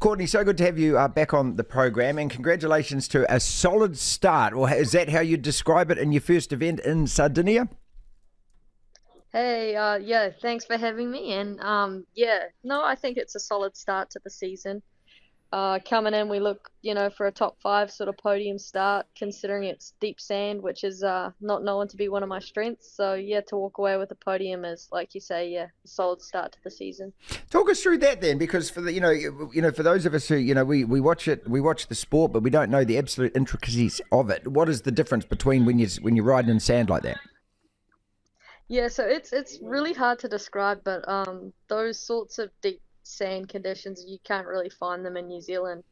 Courtney, so good to have you back on the program, and congratulations to a solid start. Or is that how you describe it in your first event in Sardinia? Hey, yeah, thanks for having me. And yeah, no, I think it's a solid start to the season. Coming in, we look, for a top five sort of podium start, considering it's deep sand, which is not known to be one of my strengths. So yeah, to walk away with a podium is, like you say, yeah, a solid start to the season. Talk us through that then, because for the for those of us who we watch it, we watch the sport, but we don't know the absolute intricacies of it. What is the difference between when you're riding in sand like that? Yeah, so it's really hard to describe, but those sorts of deep sand conditions you can't really find them in New Zealand.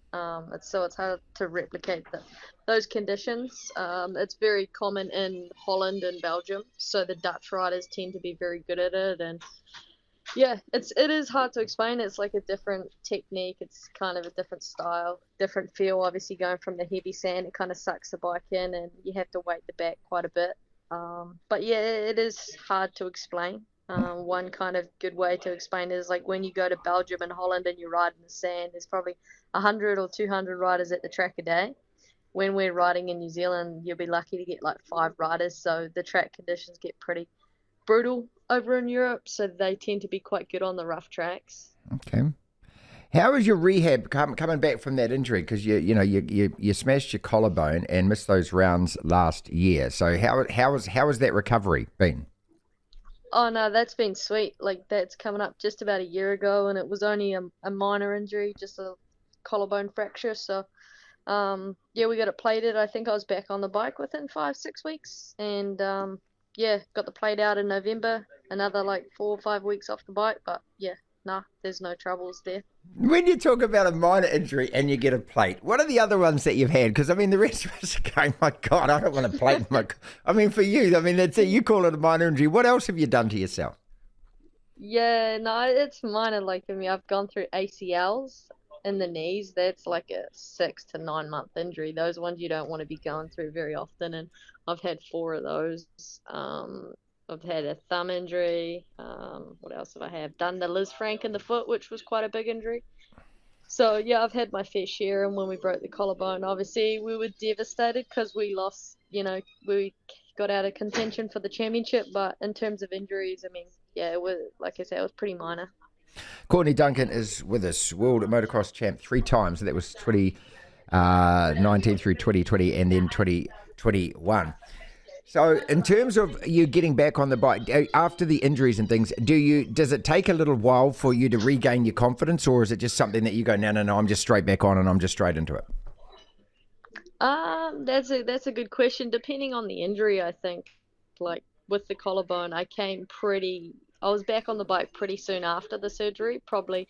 It's hard to replicate those conditions. It's very common in Holland and Belgium, so the Dutch riders tend to be very good at it, and yeah, it is hard to explain. It's like a different technique. It's kind of a different style, different feel. Obviously, going from the heavy sand, it kind of sucks the bike in, and you have to weight the back quite a bit. But yeah, it is hard to explain. One kind of good way to explain it is like when you go to Belgium and Holland and you ride in the sand, there's probably 100 or 200 riders at the track a day. When we're riding in New Zealand, you'll be lucky to get like five riders. So the track conditions get pretty brutal over in Europe, so they tend to be quite good on the rough tracks. Okay. How is your rehab coming back from that injury? Because you smashed your collarbone and missed those rounds last year. So how has that recovery been? Oh no, that's been sweet. Like that's coming up just about a year ago, and it was only a minor injury, just a collarbone fracture. So yeah, we got it plated. I think I was back on the bike within 5, 6 weeks, and yeah, got the plate out in November. Another like 4 or 5 weeks off the bike, but yeah, nah, there's no troubles there. When you talk about a minor injury and you get a plate, what are the other ones that you've had? Because I mean, the rest of us are going, my God, I don't want a plate. I mean, for you, I mean, that's it. You call it a minor injury. What else have you done to yourself? Yeah, no, it's minor. Like I mean, I've gone through ACLs in the knees. That's like a 6 to 9 month injury. Those ones you don't want to be going through very often. And I've had four of those. I've had a thumb injury. What else have I had? Done the Liz Frank in the foot, which was quite a big injury. So yeah, I've had my fair share. And when we broke the collarbone, obviously we were devastated because we lost. We got out of contention for the championship. But in terms of injuries, I mean, yeah, it was like I said, it was pretty minor. Courtney Duncan is with us, world motocross champ 3 times. So that was 2019 through 2020 and then 2021. So, in terms of you getting back on the bike after the injuries and things, does it take a little while for you to regain your confidence, or is it just something that you go, no, I'm just straight back on and I'm just straight into it? That's a good question. Depending on the injury, I think, like with the collarbone, I was back on the bike pretty soon after the surgery, probably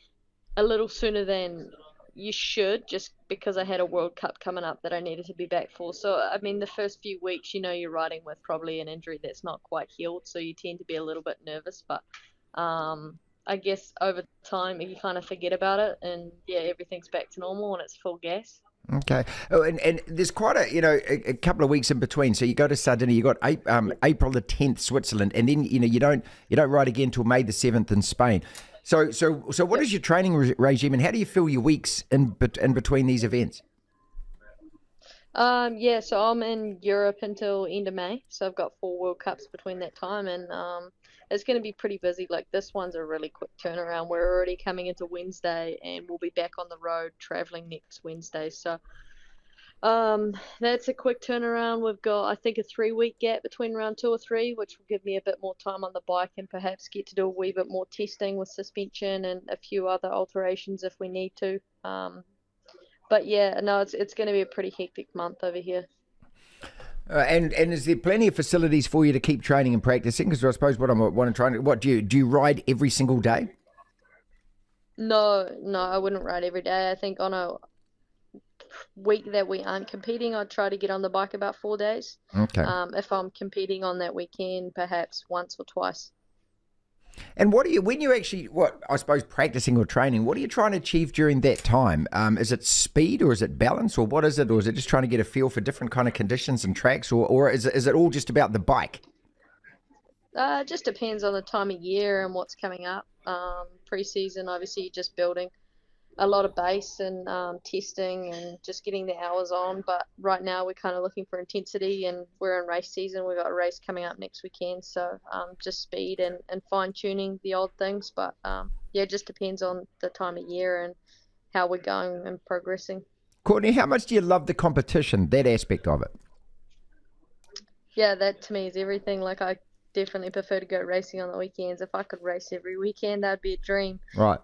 a little sooner than you should, just because I had a World Cup coming up that I needed to be back for. So, I mean, the first few weeks, you're riding with probably an injury that's not quite healed, so you tend to be a little bit nervous. But I guess over time, you kind of forget about it, and yeah, everything's back to normal and it's full gas. Okay. Oh, and there's quite a couple of weeks in between. So you go to Sardinia, you got April the 10th, Switzerland, and then you don't ride again till May the 7th in Spain. So what is your training regime, and how do you fill your weeks in between these events? Yeah, so I'm in Europe until end of May, so I've got 4 World Cups between that time, and it's going to be pretty busy. Like this one's a really quick turnaround. We're already coming into Wednesday, and we'll be back on the road traveling next Wednesday. So that's a quick turnaround. We've got, I think, a 3 week gap between round two or three, which will give me a bit more time on the bike and perhaps get to do a wee bit more testing with suspension and a few other alterations if we need to. But yeah, no, it's going to be a pretty hectic month over here. And is there plenty of facilities for you to keep training and practicing? Because I suppose what I want to try and do you ride every single day? No, no, I wouldn't ride every day. I think on a week that we aren't competing, I'd try to get on the bike about 4 days. Okay. If I'm competing on that weekend, perhaps once or twice. And when you're actually, I suppose, practicing or training, what are you trying to achieve during that time? Is it speed, or is it balance, or what is it? Or is it just trying to get a feel for different kind of conditions and tracks, or is it all just about the bike? It just depends on the time of year and what's coming up. Pre-season, obviously, you're just building a lot of base and testing and just getting the hours on. But right now we're kind of looking for intensity, and we're in race season. We've got a race coming up next weekend, so just speed and fine tuning the old things. But yeah, it just depends on the time of year and how we're going and progressing. Courtney, how much do you love the competition, that aspect of it? Yeah, that to me is everything. Like, I definitely prefer to go racing on the weekends. If I could race every weekend, that'd be a dream. Right.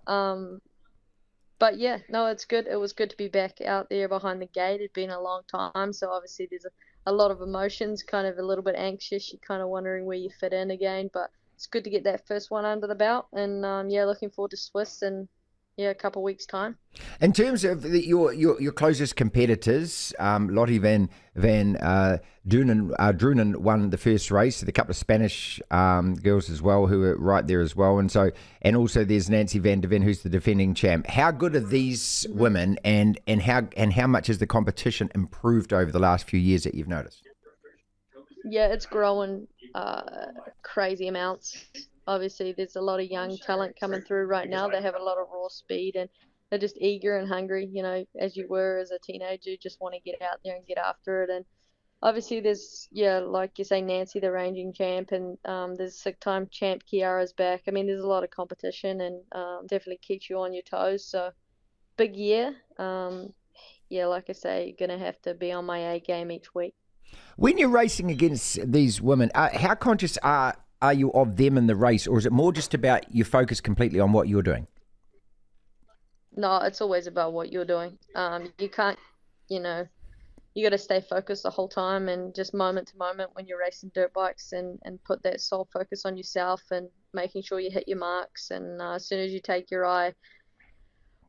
But yeah, no, it's good. It was good to be back out there behind the gate. It'd been a long time, so obviously there's a lot of emotions, kind of a little bit anxious. You're kind of wondering where you fit in again, but it's good to get that first one under the belt. And yeah, looking forward to Swiss in a couple of weeks' time. In terms of your closest competitors, Lottie Van Drunen won the first race. A couple of Spanish girls as well who are right there as well, and also there's Nancy Van der Ven, who's the defending champ. How good are these women, and how much has the competition improved over the last few years that you've noticed? Yeah, it's growing crazy amounts. Obviously, there's a lot of young talent coming through right now. They have a lot of raw speed, and they're just eager and hungry, as you were as a teenager. You just want to get out there and get after it. And obviously there's, like you say, Nancy, the ranging champ, and there's 6-time champ Kiara's back. I mean, there's a lot of competition, and definitely keeps you on your toes. So big year. Yeah, like I say, you're going to have to be on my A game each week. When you're racing against these women, how conscious are you of them in the race, or is it more just about you focus completely on what you're doing? No, it's always about what you're doing. You can't, you got to stay focused the whole time, and just moment to moment when you're racing dirt bikes, and put that sole focus on yourself and making sure you hit your marks. And as soon as you take your eye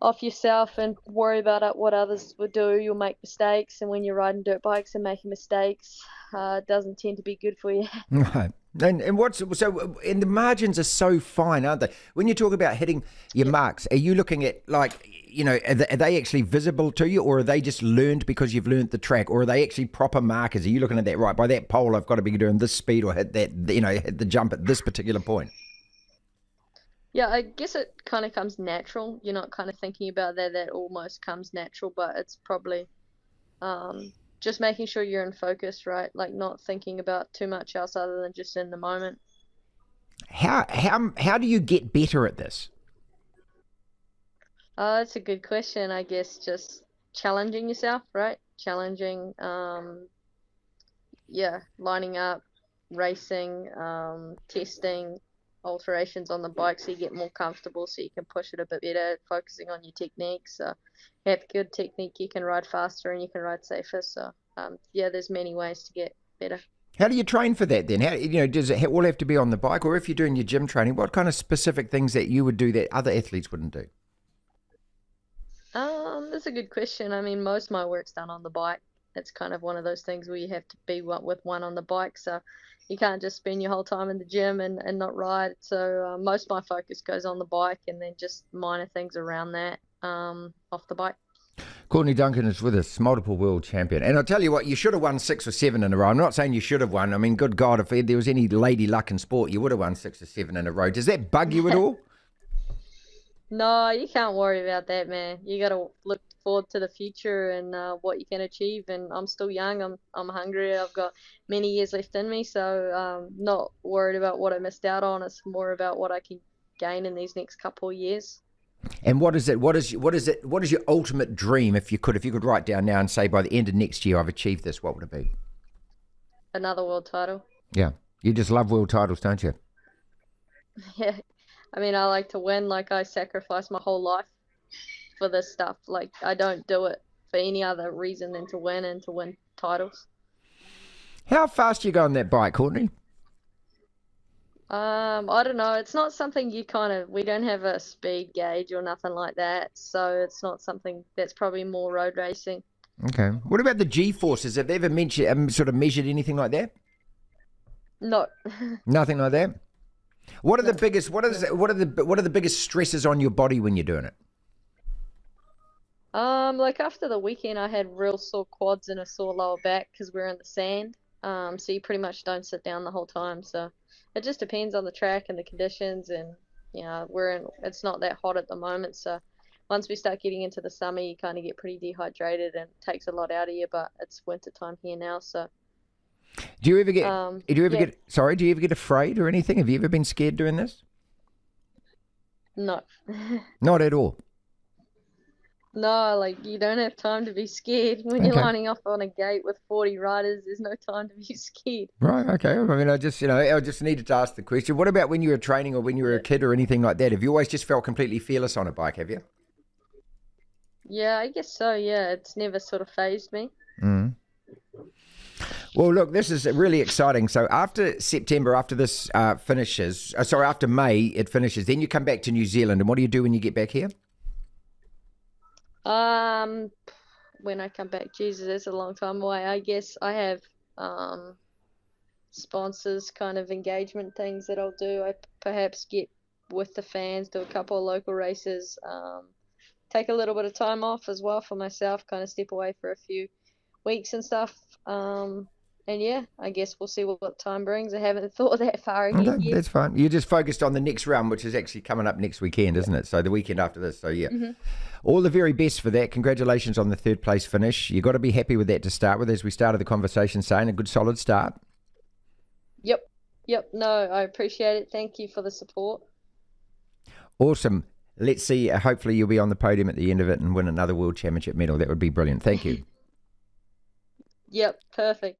off yourself and worry about what others would do, you'll make mistakes. And when you're riding dirt bikes and making mistakes, it doesn't tend to be good for you. Right. And the margins are so fine, aren't they? When you talk about hitting your marks, are you looking at, like, are they actually visible to you, or are they just learned because you've learned the track, or are they actually proper markers? Are you looking at that, right, by that pole I've got to be doing this speed, or hit that, hit the jump at this particular point? Yeah, I guess it kind of comes natural. You're not kind of thinking about that. That almost comes natural, but it's probably just making sure you're in focus, right? Like, not thinking about too much else other than just in the moment. How do you get better at this? That's a good question. I guess just challenging yourself, right? Challenging, lining up, racing, testing, alterations on the bike so you get more comfortable, so you can push it a bit better, focusing on your technique. So you have good technique, you can ride faster and you can ride safer. So there's many ways to get better. How do you train for that then? How, does it all have to be on the bike, or if you're doing your gym training, what kind of specific things that you would do that other athletes wouldn't do? That's a good question. I mean, most of my work's done on the bike. It's kind of one of those things where you have to be with one on the bike. So you can't just spend your whole time in the gym and not ride. So most of my focus goes on the bike, and then just minor things around that off the bike. Courtney Duncan is with us, multiple world champion. And I'll tell you what, you should have won 6 or 7 in a row. I'm not saying you should have won. I mean, good God, if there was any lady luck in sport, you would have won 6 or 7 in a row. Does that bug you at all? No, you can't worry about that, man. You got to look forward to the future and what you can achieve. And I'm still young. I'm hungry. I've got many years left in me. So not worried about what I missed out on. It's more about what I can gain in these next couple of years. And what is it? What is your ultimate dream? If you could write down now and say, by the end of next year I've achieved this, what would it be? Another world title. Yeah, you just love world titles, don't you? Yeah, I mean, I like to win. Like, I sacrifice my whole life for this stuff. Like, I don't do it for any other reason than to win and to win titles. How fast do you go on that bike, Courtney? I don't know. It's not something we don't have a speed gauge or nothing like that. So it's not something that's probably more road racing. Okay. What about the Gforces? Have they ever measured anything like that? No. Nothing like that? What are the biggest what are the biggest stresses on your body when you're doing it? Like after the weekend I had real sore quads and a sore lower back because we're in the sand. So you pretty much don't sit down the whole time. So it just depends on the track and the conditions, and it's not that hot at the moment, so once we start getting into the summer, you kind of get pretty dehydrated and it takes a lot out of you. But it's winter time here now, so Do you ever get? Do you ever yeah, get? Sorry, do you ever get afraid or anything? Have you ever been scared doing this? no. Not at all. No, like you don't have time to be scared when you're Okay. lining up on a gate with 40 riders. There's no time to be scared. Right. Okay. I mean, I just needed to ask the question. What about when you were training or when you were a Yeah. kid or anything like that? Have you always just felt completely fearless on a bike? Have you? Yeah, I guess so. Yeah, it's never sort of phased me. Mm. Well, look, this is really exciting. So after September, after this finishes, after May it finishes, then you come back to New Zealand. And what do you do when you get back here? Um, when I come back, Jesus, that's a long time away. I guess I have sponsors kind of engagement things that I'll do. I perhaps get with the fans, do a couple of local races, take a little bit of time off as well for myself, kind of step away for a few weeks and stuff. And yeah, I guess we'll see what time brings. I haven't thought that far ahead yet. That's fine. You're just focused on the next round, which is actually coming up next weekend, isn't it? So the weekend after this. So yeah, all the very best for that. Congratulations on the third place finish. You've got to be happy with that to start with, as we started the conversation saying, a good solid start. Yep. Yep. No, I appreciate it. Thank you for the support. Awesome. Let's see. Hopefully you'll be on the podium at the end of it and win another World Championship medal. That would be brilliant. Thank you. Yep. Perfect.